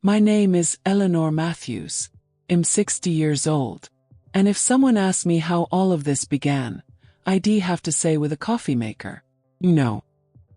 My name is Eleanor Matthews. I'm 60 years old. And if someone asked me how all of this began, I'd have to say with a coffee maker. No.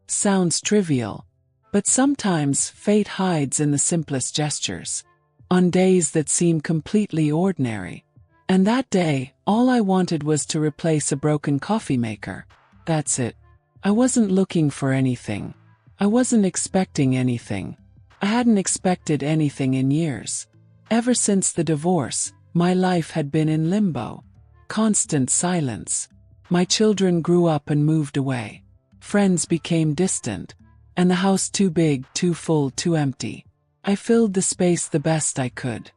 Sounds trivial. But sometimes fate hides in the simplest gestures. On days that seem completely ordinary. And that day, all I wanted was to replace a broken coffee maker. That's it. I wasn't looking for anything. I wasn't expecting anything. I hadn't expected anything in years. Ever since the divorce, my life had been in limbo. Constant silence. My children grew up and moved away. Friends became distant. And the house too big, too full, too empty. I filled the space the best I could.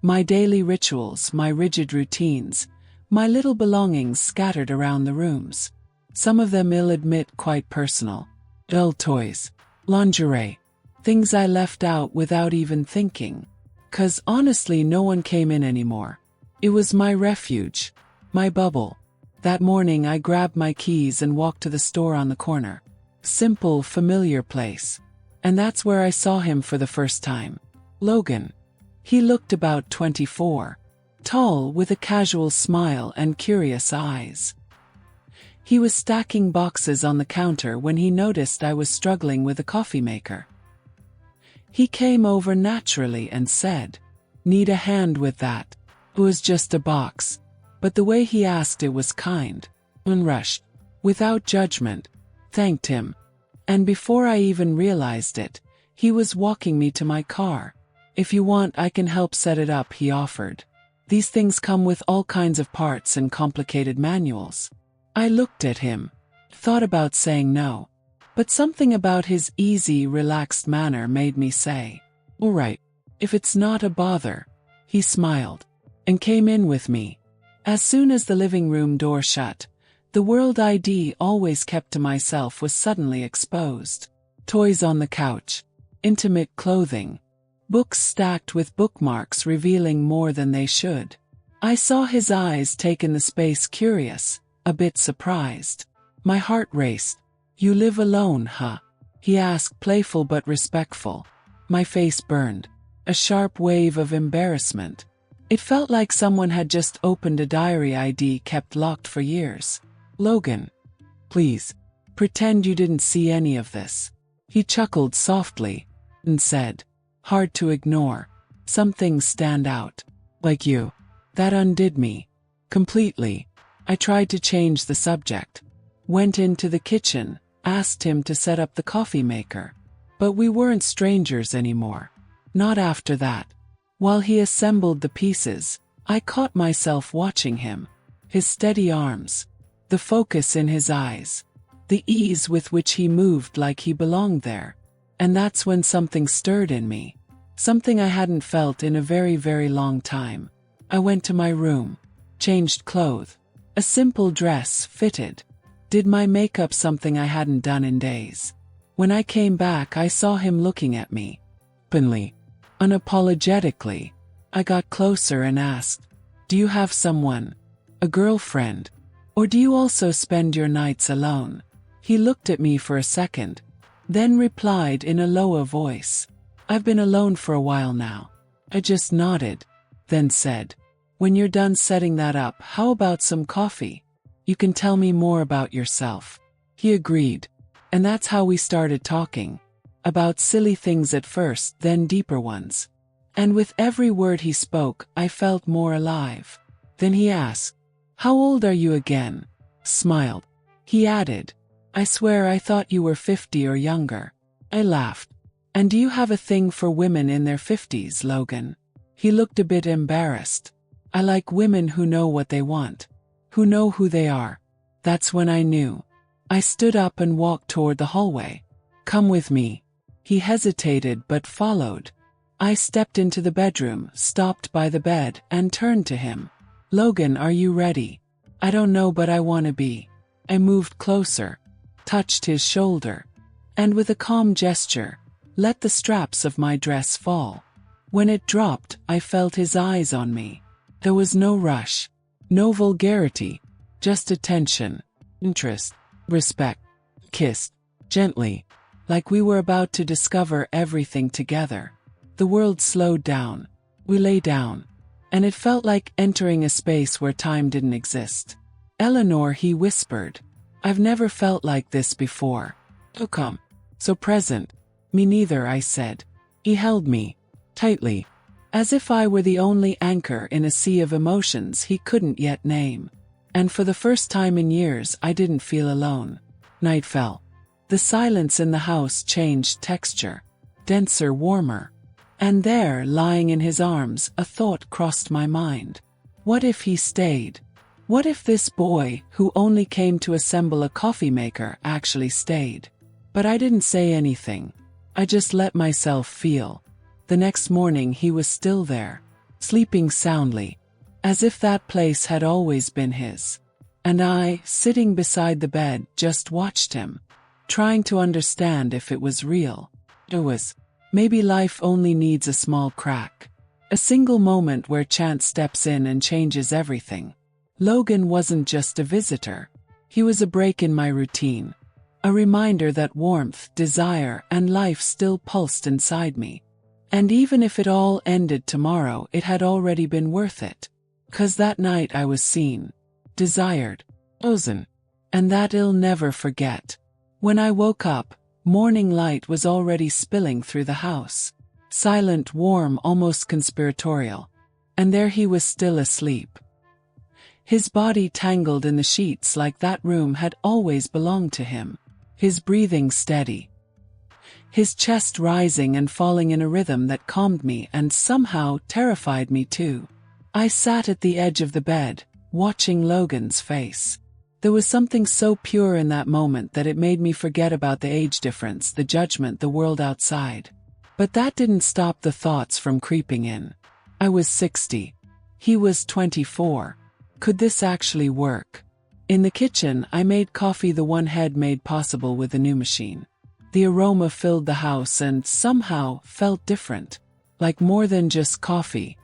My daily rituals, my rigid routines, my little belongings scattered around the rooms. Some of them I'll admit quite personal. Old toys. Lingerie. Things I left out without even thinking. 'Cause honestly no one came in anymore. It was my refuge. My bubble. That morning I grabbed my keys and walked to the store on the corner. Simple, familiar place. And that's where I saw him for the first time. Logan. He looked about 24. Tall, with a casual smile and curious eyes. He was stacking boxes on the counter when he noticed I was struggling with a coffee maker. He came over naturally and said, "Need a hand with that?" It was just a box. But the way he asked it was kind. Unrushed. Without judgment. Thanked him. And before I even realized it, he was walking me to my car. "If you want, I can help set it up," he offered. "These things come with all kinds of parts and complicated manuals." I looked at him. Thought about saying no. But something about his easy, relaxed manner made me say, "All right, if it's not a bother." He smiled. And came in with me. As soon as the living room door shut, the world I'd always kept to myself was suddenly exposed. Toys on the couch. Intimate clothing. Books stacked with bookmarks revealing more than they should. I saw his eyes take in the space, curious, a bit surprised. My heart raced. "You live alone, huh?" he asked, playful but respectful. My face burned. A sharp wave of embarrassment. It felt like someone had just opened a diary I'd kept locked for years. "Logan. Please. Pretend you didn't see any of this." He chuckled softly. And said, "Hard to ignore. Some things stand out. Like you." That undid me. Completely. I tried to change the subject. Went into the kitchen, asked him to set up the coffee maker. But we weren't strangers anymore. Not after that. While he assembled the pieces, I caught myself watching him. His steady arms. The focus in his eyes. The ease with which he moved like he belonged there. And that's when something stirred in me. Something I hadn't felt in a very, very long time. I went to my room. Changed clothes. A simple dress fitted. Did my makeup, something I hadn't done in days. When I came back, I saw him looking at me. Openly. Unapologetically. I got closer and asked, "Do you have someone? A girlfriend? Or do you also spend your nights alone?" He looked at me for a second. Then replied in a lower voice, "I've been alone for a while now." I just nodded. Then said, "When you're done setting that up, how about some coffee? You can tell me more about yourself." He agreed. And that's how we started talking. About silly things at first, then deeper ones. And with every word he spoke, I felt more alive. Then he asked, "How old are you again?" Smiled. He added, "I swear I thought you were 50 or younger." I laughed. "And do you have a thing for women in their 50s, Logan?" He looked a bit embarrassed. "I like women who know what they want. Who know who they are." That's when I knew. I stood up and walked toward the hallway. "Come with me." He hesitated but followed. I stepped into the bedroom, stopped by the bed, and turned to him. "Logan, are you ready?" "I don't know, but I want to be." I moved closer, touched his shoulder, and with a calm gesture, let the straps of my dress fall. When it dropped, I felt his eyes on me. There was no rush, no vulgarity, just attention, interest, respect. Kissed, gently, like we were about to discover everything together. The world slowed down. We lay down. And it felt like entering a space where time didn't exist. Eleanor, he whispered. I've never felt like this before. So calm. So present. Me neither, I said. He held me. Tightly. As if I were the only anchor in a sea of emotions he couldn't yet name. And for the first time in years I didn't feel alone. Night fell. The silence in the house changed texture. Denser, warmer. And there, lying in his arms, a thought crossed my mind. What if he stayed? What if this boy, who only came to assemble a coffee maker, actually stayed? But I didn't say anything. I just let myself feel. The next morning he was still there, sleeping soundly, as if that place had always been his. And I, sitting beside the bed, just watched him, trying to understand if it was real. It was. Maybe life only needs a small crack. A single moment where chance steps in and changes everything. Logan wasn't just a visitor. He was a break in my routine. A reminder that warmth, desire, and life still pulsed inside me. And even if it all ended tomorrow, it had already been worth it. 'Cause that night I was seen, desired, chosen. And that I'll never forget. When I woke up, morning light was already spilling through the house. Silent, warm, almost conspiratorial. And there he was still asleep. His body tangled in the sheets like that room had always belonged to him. His breathing steady. His chest rising and falling in a rhythm that calmed me and somehow terrified me too. I sat at the edge of the bed, watching Logan's face. There was something so pure in that moment that it made me forget about the age difference, the judgment, the world outside. But that didn't stop the thoughts from creeping in. I was 60. He was 24. Could this actually work? In the kitchen, I made coffee, the one Head made possible with the new machine. The aroma filled the house and somehow felt different. Like more than just coffee.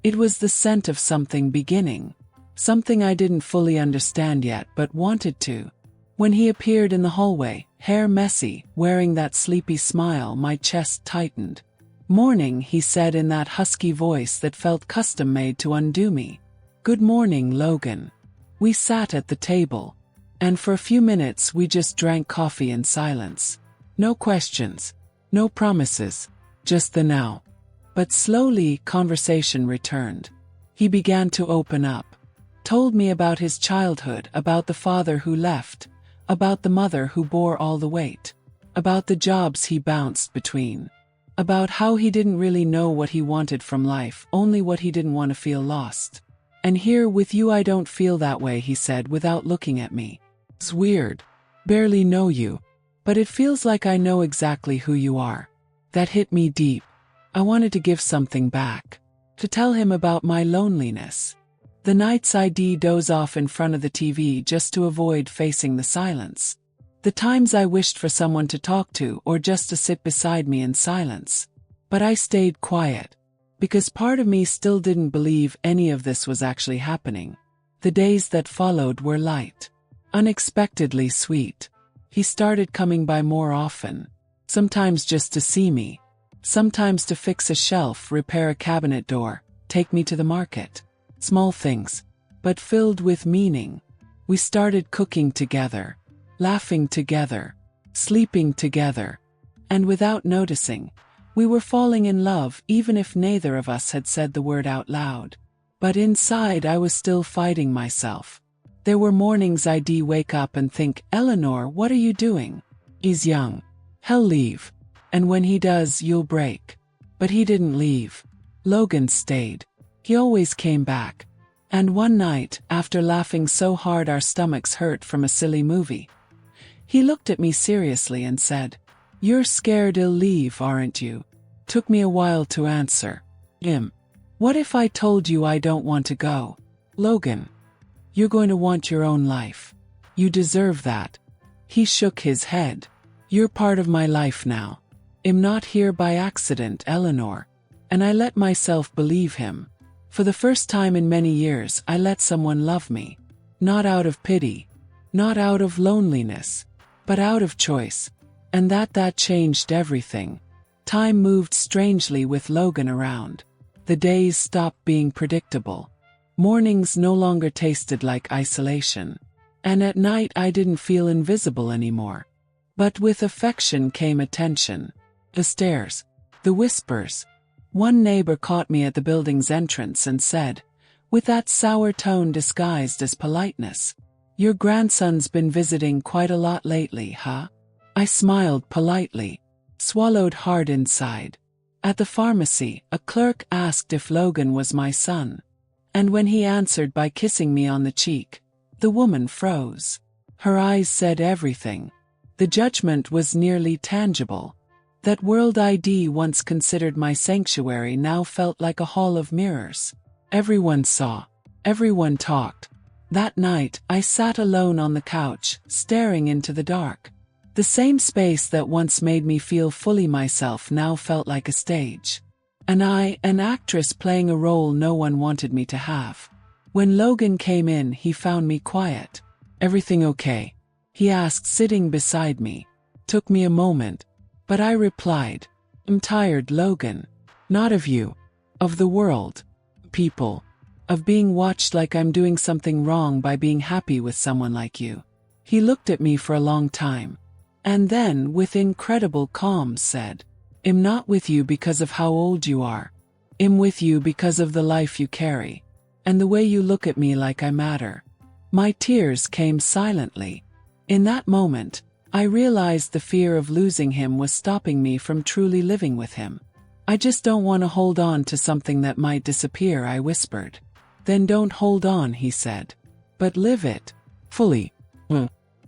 It was the scent of something beginning. Something I didn't fully understand yet but wanted to. When he appeared in the hallway, hair messy, wearing that sleepy smile, my chest tightened. Morning, he said in that husky voice that felt custom-made to undo me. Good morning, Logan. We sat at the table. And for a few minutes we just drank coffee in silence. No questions. No promises. Just the now. But slowly, conversation returned. He began to open up. Told me about his childhood, about the father who left, about the mother who bore all the weight, about the jobs he bounced between, about how he didn't really know what he wanted from life, only what he didn't want to feel lost. And here with you I don't feel that way, he said without looking at me. It's weird. Barely know you. But it feels like I know exactly who you are. That hit me deep. I wanted to give something back. To tell him about my loneliness. The nights I'd doze off in front of the TV just to avoid facing the silence. The times I wished for someone to talk to or just to sit beside me in silence. But I stayed quiet. Because part of me still didn't believe any of this was actually happening. The days that followed were light. Unexpectedly sweet. He started coming by more often. Sometimes just to see me. Sometimes to fix a shelf, repair a cabinet door, take me to the market. Small things, but filled with meaning. We started cooking together, laughing together, sleeping together. And without noticing, we were falling in love even if neither of us had said the word out loud. But inside I was still fighting myself. There were mornings I'd wake up and think, Eleanor, what are you doing? He's young. He'll leave. And when he does, you'll break. But he didn't leave. Logan stayed. He always came back. And one night, after laughing so hard our stomachs hurt from a silly movie, he looked at me seriously and said, You're scared he'll leave, aren't you? Took me a while to answer. What if I told you I don't want to go? Logan. You're going to want your own life. You deserve that. He shook his head. You're part of my life now. I'm not here by accident, Eleanor. And I let myself believe him. For the first time in many years, I let someone love me. Not out of pity. Not out of loneliness. But out of choice. And that changed everything. Time moved strangely with Logan around. The days stopped being predictable. Mornings no longer tasted like isolation. And at night I didn't feel invisible anymore. But with affection came attention. The stares. The whispers. One neighbor caught me at the building's entrance and said, with that sour tone disguised as politeness, "Your grandson's been visiting quite a lot lately, huh?" I smiled politely, swallowed hard inside. At the pharmacy, a clerk asked if Logan was my son. And when he answered by kissing me on the cheek, the woman froze. Her eyes said everything. The judgment was nearly tangible. That World ID once considered my sanctuary now felt like a hall of mirrors. Everyone saw. Everyone talked. That night, I sat alone on the couch, staring into the dark. The same space that once made me feel fully myself now felt like a stage. And I, an actress playing a role no one wanted me to have. When Logan came in, he found me quiet. "Everything okay?" he asked, sitting beside me. Took me a moment, but I replied, "I'm tired, Logan. Not of you. Of the world. People. Of being watched like I'm doing something wrong by being happy with someone like you." He looked at me for a long time. And then, with incredible calm, said, "I'm not with you because of how old you are. I'm with you because of the life you carry. And the way you look at me like I matter." My tears came silently. In that moment, I realized the fear of losing him was stopping me from truly living with him. "I just don't want to hold on to something that might disappear," I whispered. "Then don't hold on," he said. "But live it. Fully.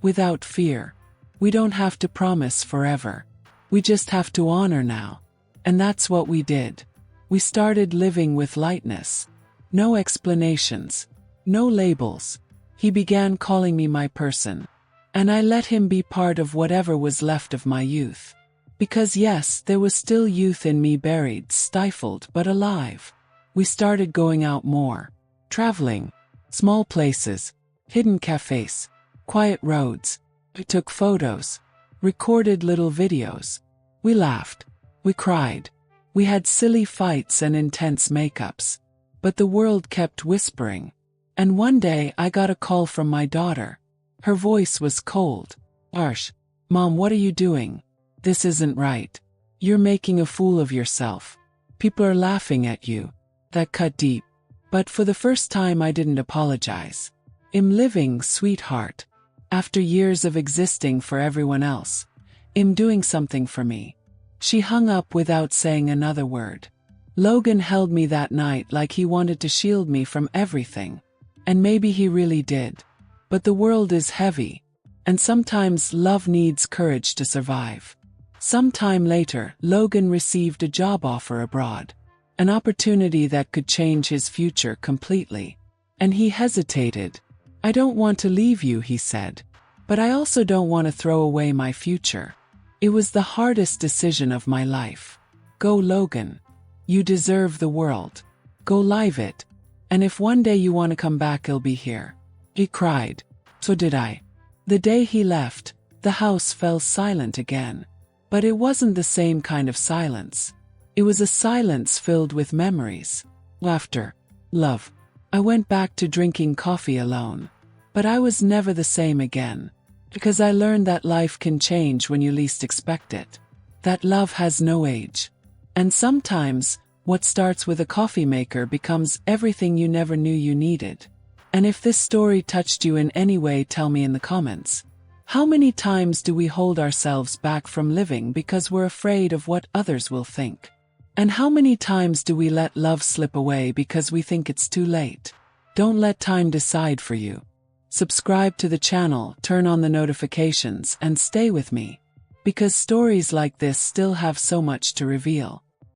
Without fear. We don't have to promise forever. We just have to honor now." And that's what we did. We started living with lightness. No explanations. No labels. He began calling me my person. And I let him be part of whatever was left of my youth. Because yes, there was still youth in me, buried, stifled, but alive. We started going out more. Traveling. Small places. Hidden cafes. Quiet roads. We took photos. Recorded little videos. We laughed. We cried. We had silly fights and intense makeups. But the world kept whispering. And one day I got a call from my daughter. Her voice was cold. Harsh. "Mom, what are you doing? This isn't right. You're making a fool of yourself. People are laughing at you." That cut deep. But for the first time I didn't apologize. "I'm living, sweetheart. After years of existing for everyone else. I'm doing something for me." She hung up without saying another word. Logan held me that night like he wanted to shield me from everything. And maybe he really did. But the world is heavy. And sometimes love needs courage to survive. Some time later, Logan received a job offer abroad. An opportunity that could change his future completely. And he hesitated. "I don't want to leave you," he said. "But I also don't want to throw away my future." It was the hardest decision of my life. Go, Logan. You deserve the world. Go live it. And if one day you want to come back, I'll be here. He cried. So did I. The day he left, the house fell silent again. But it wasn't the same kind of silence. It was a silence filled with memories, laughter, love. I went back to drinking coffee alone. But I was never the same again. Because I learned that life can change when you least expect it. That love has no age. And sometimes, what starts with a coffee maker becomes everything you never knew you needed. And if this story touched you in any way, tell me in the comments. How many times do we hold ourselves back from living because we're afraid of what others will think? And how many times do we let love slip away because we think it's too late? Don't let time decide for you. Subscribe to the channel, turn on the notifications, and stay with me. Because stories like this still have so much to reveal.